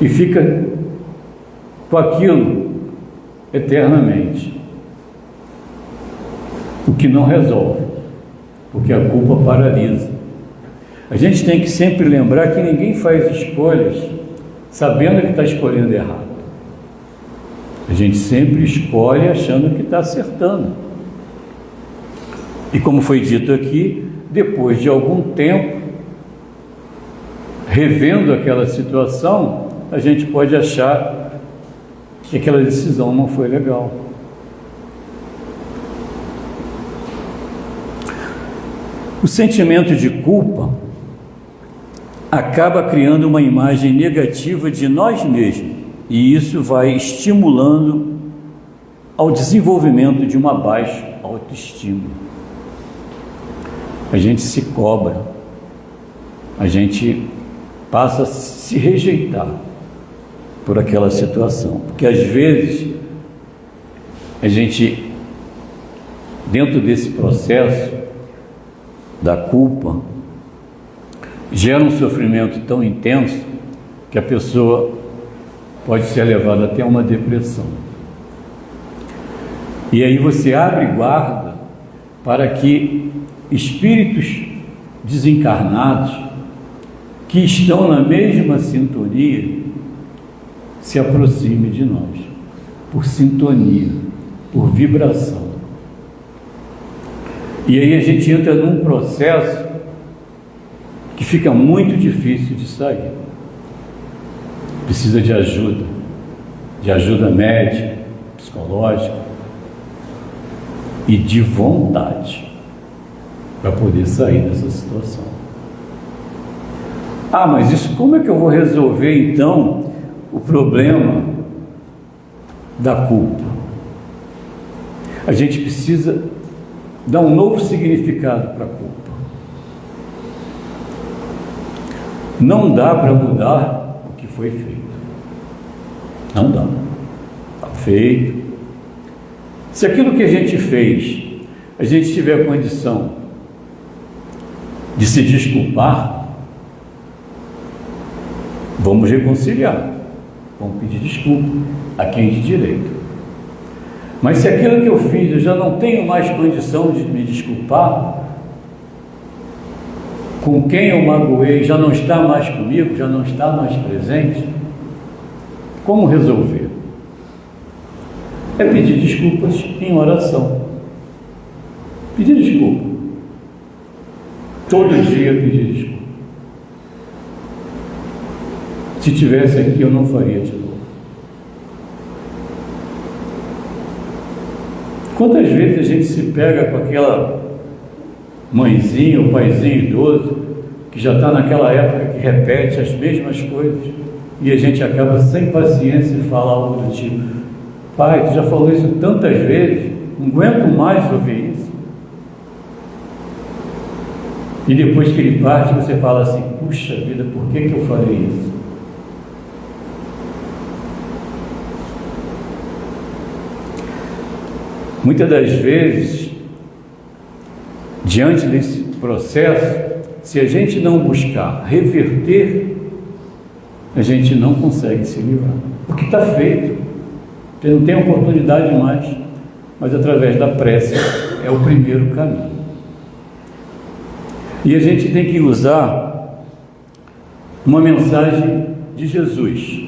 e fica com aquilo eternamente, o que não resolve, porque a culpa paralisa. A gente tem que sempre lembrar que ninguém faz escolhas sabendo que está escolhendo errado. A gente sempre escolhe achando que está acertando. E como foi dito aqui, depois de algum tempo, revendo aquela situação, a gente pode achar que aquela decisão não foi legal. O sentimento de culpa acaba criando uma imagem negativa de nós mesmos, e isso vai estimulando ao desenvolvimento de uma baixa autoestima. A gente se cobra, a gente passa a se rejeitar por aquela situação, porque às vezes a gente, dentro desse processo da culpa, gera um sofrimento tão intenso que a pessoa pode ser levada até uma depressão. E aí você abre guarda para que espíritos desencarnados que estão na mesma sintonia se aproximem de nós, por sintonia, por vibração. E aí a gente entra num processo que fica muito difícil de sair. Precisa de ajuda médica, psicológica e de vontade. para poder sair dessa situação. Ah, mas isso, como é que eu vou resolver então o problema da culpa? A gente precisa dar um novo significado para a culpa. Não dá para mudar o que foi feito. Não dá. Está feito. Se aquilo que a gente fez, a gente tiver a condição de se desculpar, vamos reconciliar. Vamos pedir desculpa a quem de direito. Mas se aquilo que eu fiz eu já não tenho mais condição de me desculpar, com quem eu magoei já não está mais comigo, já não está mais presente, como resolver? É pedir desculpas em oração. Pedir desculpa. Todo dia pedir desculpa. Se tivesse aqui, eu não faria de novo. Quantas vezes a gente se pega com aquela mãezinha ou paizinho idoso que já está naquela época que repete as mesmas coisas e a gente acaba sem paciência e fala algo do tipo: pai, tu já falou isso tantas vezes, não aguento mais ouvir isso. E depois que ele parte, você fala assim: puxa vida, por que eu falei isso? Muitas das vezes, diante desse processo, se a gente não buscar reverter, a gente não consegue se livrar. Porque está feito. Você não tem oportunidade mais, mas através da prece é o primeiro caminho. E a gente tem que usar uma mensagem de Jesus,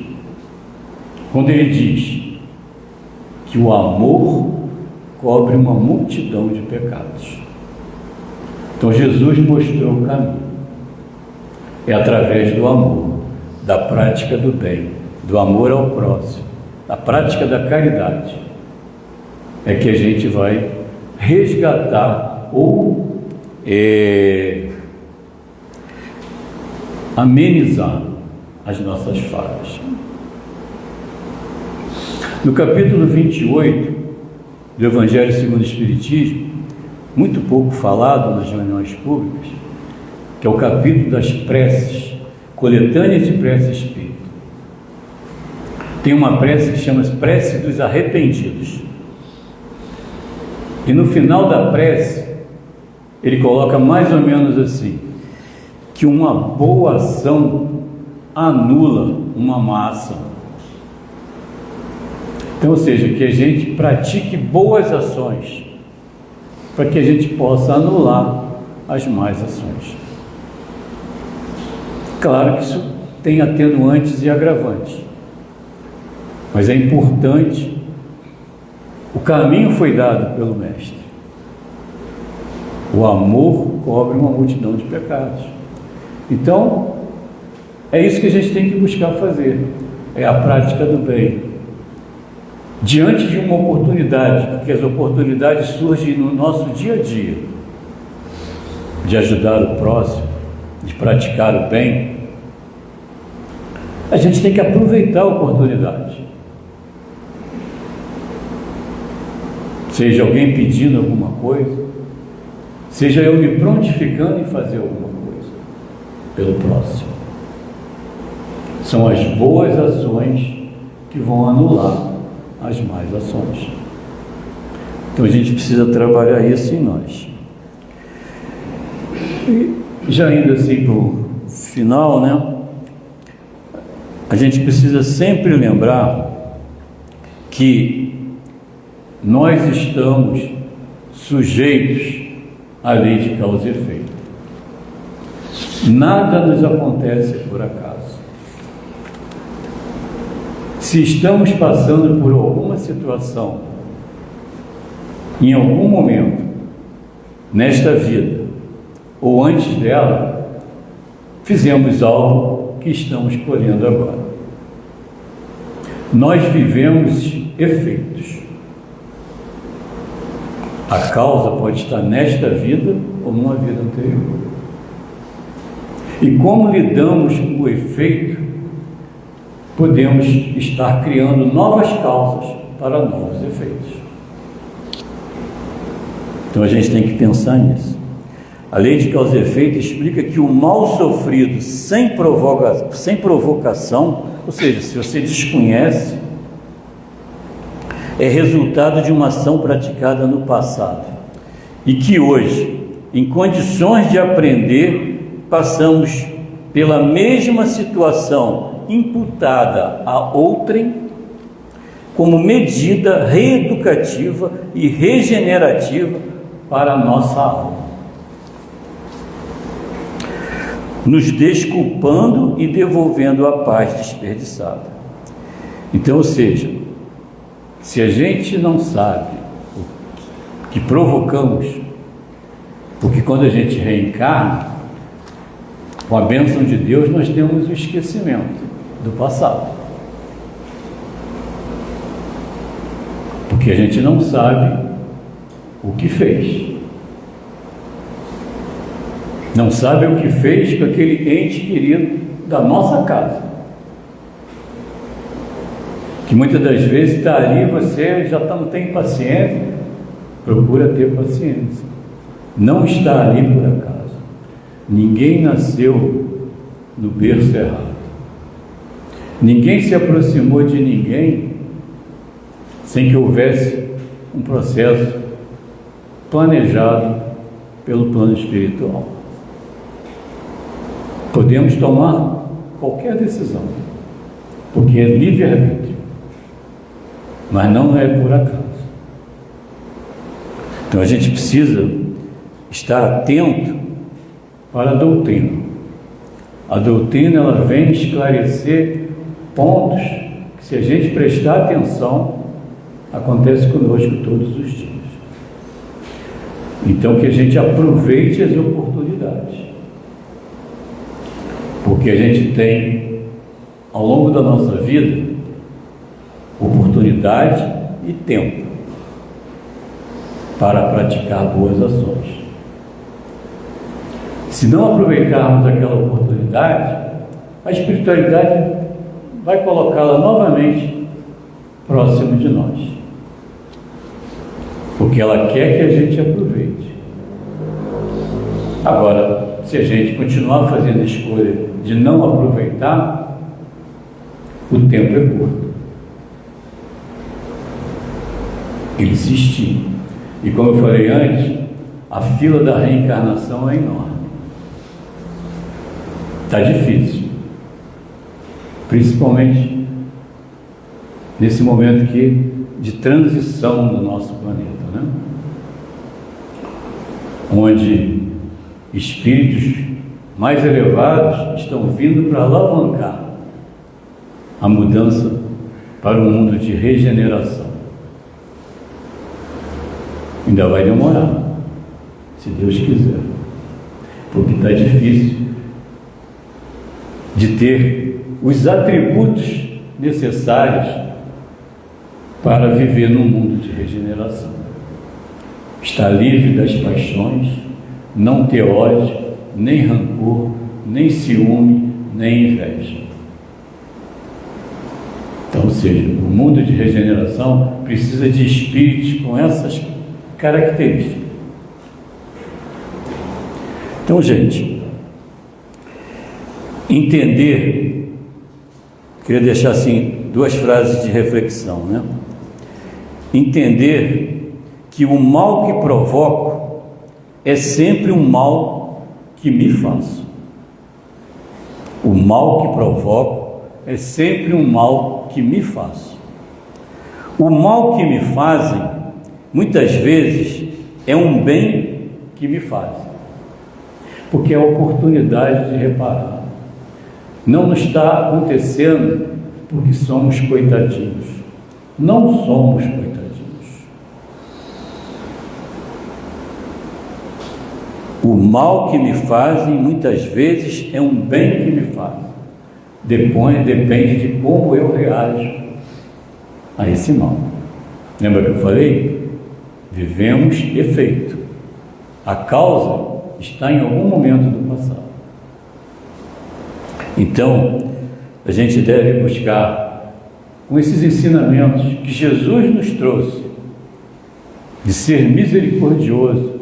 quando ele diz que o amor cobre uma multidão de pecados. Então Jesus mostrou o caminho. É através do amor, da prática do bem, do amor ao próximo, da prática da caridade, é que a gente vai resgatar ou amenizar as nossas falhas. No capítulo 28 do Evangelho segundo o Espiritismo, muito pouco falado nas reuniões públicas, que é o capítulo das preces, coletâneas de prece espírita. Tem uma prece que chama-se Prece dos Arrependidos. E no final da prece, ele coloca mais ou menos assim, que uma boa ação anula uma má ação. Então, ou seja, que a gente pratique boas ações, para que a gente possa anular as más ações. Claro que isso tem atenuantes e agravantes, mas é importante. O caminho foi dado pelo Mestre. O amor cobre uma multidão de pecados. Então, é isso que a gente tem que buscar fazer, é a prática do bem. Diante de uma oportunidade, porque as oportunidades surgem no nosso dia a dia, de ajudar o próximo, de praticar o bem, a gente tem que aproveitar a oportunidade. Seja alguém pedindo alguma coisa, seja eu me prontificando em fazer alguma coisa pelo próximo. São as boas ações que vão anular as más ações. Então a gente precisa trabalhar isso em nós. E já indo assim para o final, né? A gente precisa sempre lembrar que nós estamos sujeitos à lei de causa e efeito. Nada nos acontece por acaso. Se estamos passando por alguma situação, em algum momento, nesta vida, ou antes dela, fizemos algo que estamos colhendo agora. Nós vivemos efeitos. A causa pode estar nesta vida ou numa vida anterior. E como lidamos com o efeito, podemos estar criando novas causas para novos efeitos. Então a gente tem que pensar nisso. A lei de causa e efeito explica que o mal sofrido sem provocação, ou seja, se você desconhece, é resultado de uma ação praticada no passado e que hoje, em condições de aprender, passamos pela mesma situação imputada a outrem como medida reeducativa e regenerativa para a nossa alma, nos desculpando e devolvendo a paz desperdiçada. Então, ou seja, se a gente não sabe o que provocamos, porque quando a gente reencarna, com a bênção de Deus, nós temos o esquecimento do passado. Porque a gente não sabe o que fez. Não sabe o que fez com aquele ente querido da nossa casa. Que muitas das vezes está ali, você já não tem paciência, procura ter paciência. Não está ali por acaso. Ninguém nasceu no berço errado. Ninguém se aproximou de ninguém sem que houvesse um processo planejado pelo plano espiritual. Podemos tomar qualquer decisão, porque é livre-arbítrio, mas não é por acaso. Então a gente precisa estar atento para a doutrina. A doutrina, ela vem esclarecer pontos que, se a gente prestar atenção, acontece conosco todos os dias. Então que a gente aproveite as oportunidades, porque a gente tem, ao longo da nossa vida, oportunidade e tempo para praticar boas ações. Se não aproveitarmos aquela oportunidade, a espiritualidade vai colocá-la novamente próximo de nós, porque ela quer que a gente aproveite. Agora, se a gente continuar fazendo a escolha de não aproveitar, o tempo é curto. Ele se extingue. E como eu falei antes, a fila da reencarnação é enorme. Está difícil, principalmente nesse momento aqui de transição do nosso planeta, né? Onde espíritos mais elevados estão vindo para alavancar a mudança para um mundo de regeneração. Ainda vai demorar, se Deus quiser, porque está difícil de ter os atributos necessários para viver num mundo de regeneração. Estar livre das paixões, não ter ódio, nem rancor, nem ciúme, nem inveja. Então, ou seja, o mundo de regeneração precisa de espíritos com essas características. Então, gente, entender, queria deixar assim duas frases de reflexão, né? Entender que o mal que provoco é sempre um mal que me faço. O mal que provoco é sempre um mal que me faço. O mal que me fazem, muitas vezes, é um bem que me fazem, porque é a oportunidade de reparar. Não nos está acontecendo porque somos coitadinhos. Não somos coitadinhos. O mal que me fazem, muitas vezes, é um bem que me fazem. Depende de como eu reajo a esse mal. Lembra que eu falei? vivemos efeito. A causa está em algum momento do passado. Então, a gente deve buscar, com esses ensinamentos que Jesus nos trouxe, de ser misericordioso,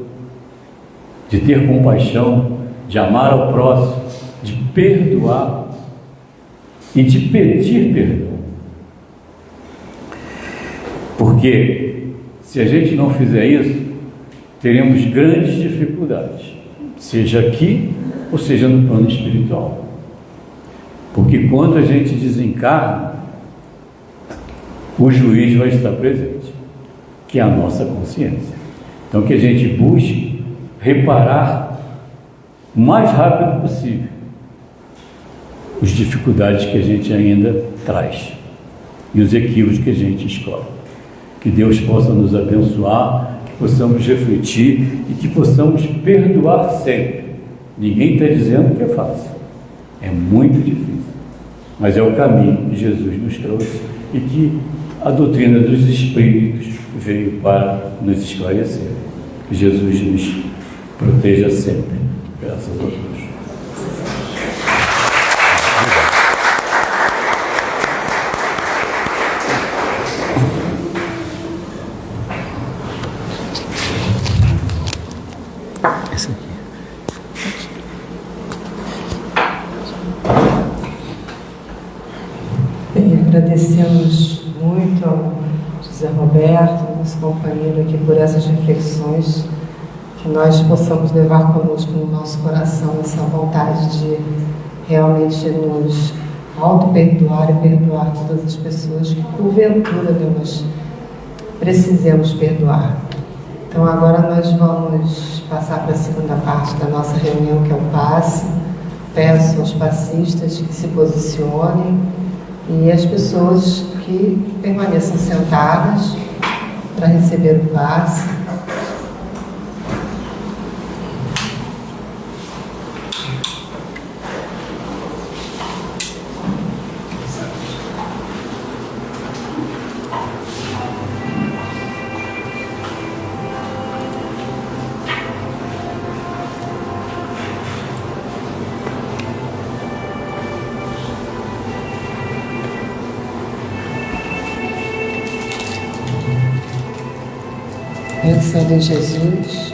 de ter compaixão, de amar ao próximo, de perdoar e de pedir perdão. Porque se a gente não fizer isso, teremos grandes dificuldades, seja aqui ou seja no plano espiritual. Porque quando a gente desencarna, o juiz vai estar presente, que é a nossa consciência. Então que a gente busque reparar o mais rápido possível as dificuldades que a gente ainda traz e os equívocos que a gente escolhe. Que Deus possa nos abençoar, que possamos refletir e que possamos perdoar sempre. Ninguém está dizendo que é fácil, é muito difícil, mas é o caminho que Jesus nos trouxe e que a doutrina dos Espíritos veio para nos esclarecer. Que Jesus nos proteja sempre. Graças a Deus. Agradecemos muito ao José Roberto, nosso companheiro aqui, por essas reflexões, que nós possamos levar conosco no nosso coração essa vontade de realmente nos auto-perdoar e perdoar todas as pessoas que porventura nós precisemos perdoar. Então agora nós vamos passar para a segunda parte da nossa reunião, que é o passe. Peço aos passistas que se posicionem e as pessoas que permaneçam sentadas para receber o passe. Pensando em Jesus,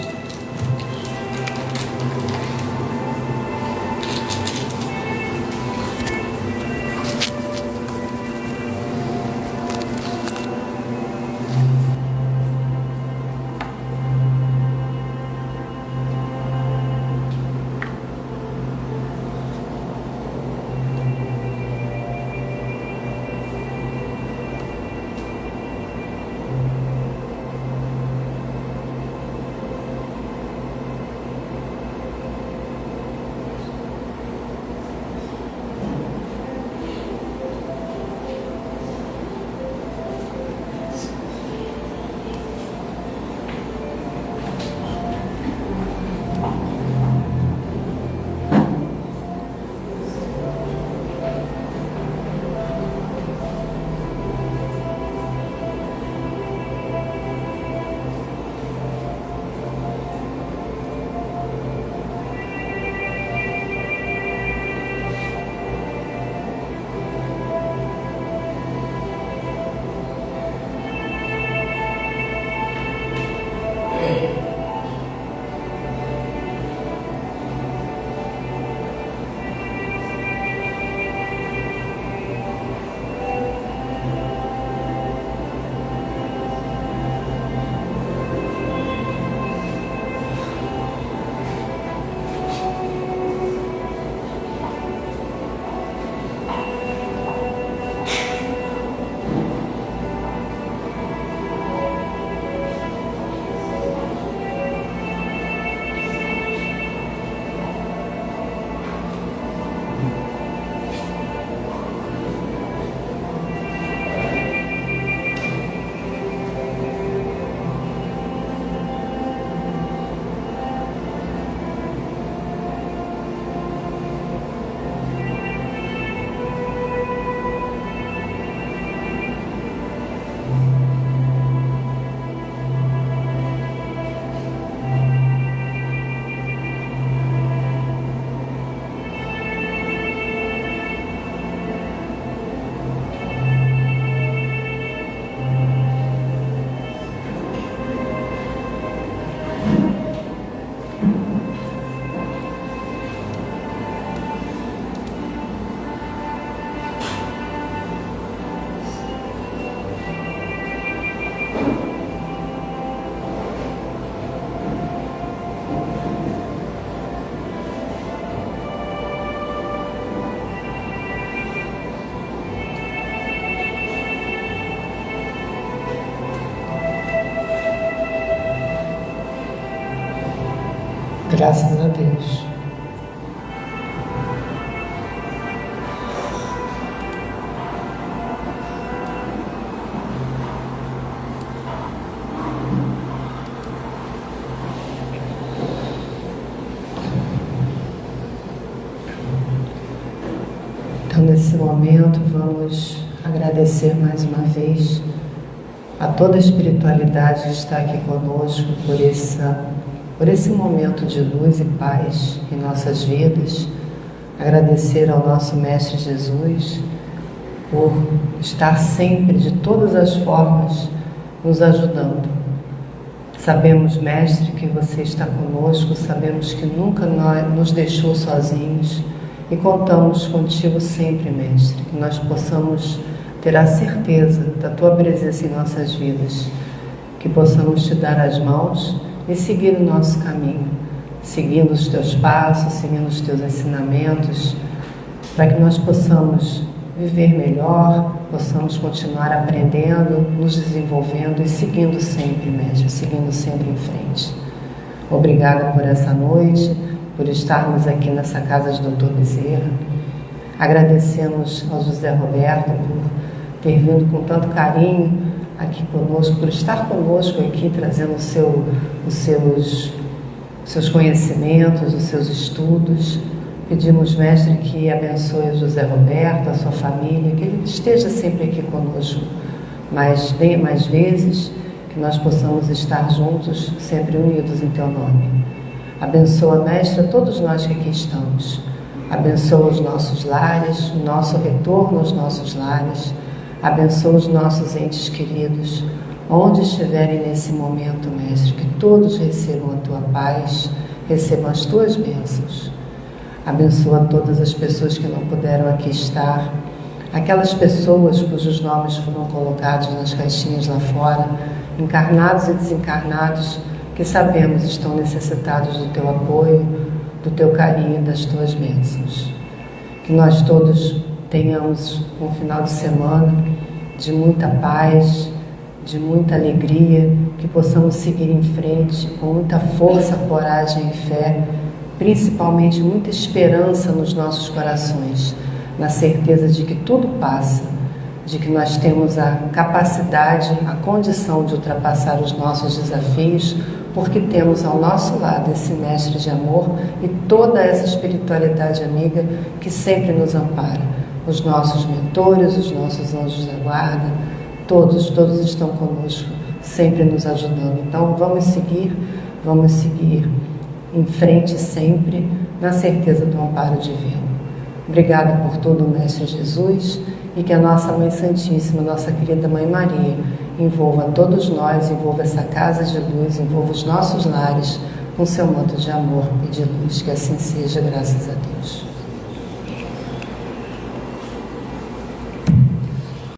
Graças a Deus. Então, nesse momento, vamos agradecer mais uma vez a toda a espiritualidade que está aqui conosco por esse momento de luz e paz em nossas vidas. Agradecer ao nosso Mestre Jesus por estar sempre, de todas as formas, nos ajudando. Sabemos, Mestre, que você está conosco, sabemos que nunca nos deixou sozinhos e contamos contigo sempre, Mestre, que nós possamos ter a certeza da Tua presença em nossas vidas, que possamos Te dar as mãos e seguir o nosso caminho, seguindo os Teus passos, seguindo os Teus ensinamentos, para que nós possamos viver melhor, possamos continuar aprendendo, nos desenvolvendo e seguindo sempre, Mestre, seguindo sempre em frente. Obrigada por essa noite, por estarmos aqui nessa casa de Dr. Bezerra. Agradecemos ao José Roberto por ter vindo com tanto carinho aqui conosco, por estar conosco aqui, trazendo os seus conhecimentos, os seus estudos. Pedimos, Mestre, que abençoe o José Roberto, a sua família, que ele esteja sempre aqui conosco, mas venha mais vezes, que nós possamos estar juntos, sempre unidos em Teu nome. Abençoa, Mestre, a todos nós que aqui estamos. Abençoa os nossos lares, o nosso retorno aos nossos lares. Abençoa os nossos entes queridos, onde estiverem nesse momento, Mestre, que todos recebam a Tua paz, recebam as Tuas bênçãos. Abençoa todas as pessoas que não puderam aqui estar, aquelas pessoas cujos nomes foram colocados nas caixinhas lá fora, encarnados e desencarnados, que sabemos estão necessitados do Teu apoio, do Teu carinho e das Tuas bênçãos. Que nós todos tenhamos um final de semana de muita paz, de muita alegria, que possamos seguir em frente com muita força, coragem e fé, principalmente muita esperança nos nossos corações, na certeza de que tudo passa, de que nós temos a capacidade, a condição de ultrapassar os nossos desafios, porque temos ao nosso lado esse Mestre de amor e toda essa espiritualidade amiga que sempre nos ampara. Os nossos mentores, os nossos anjos da guarda, todos estão conosco, sempre nos ajudando. Então vamos seguir em frente sempre, na certeza do amparo divino. Obrigada por tudo, Mestre Jesus, e que a nossa Mãe Santíssima, nossa querida Mãe Maria, envolva todos nós, envolva essa casa de luz, envolva os nossos lares com seu manto de amor e de luz. Que assim seja, graças a Deus.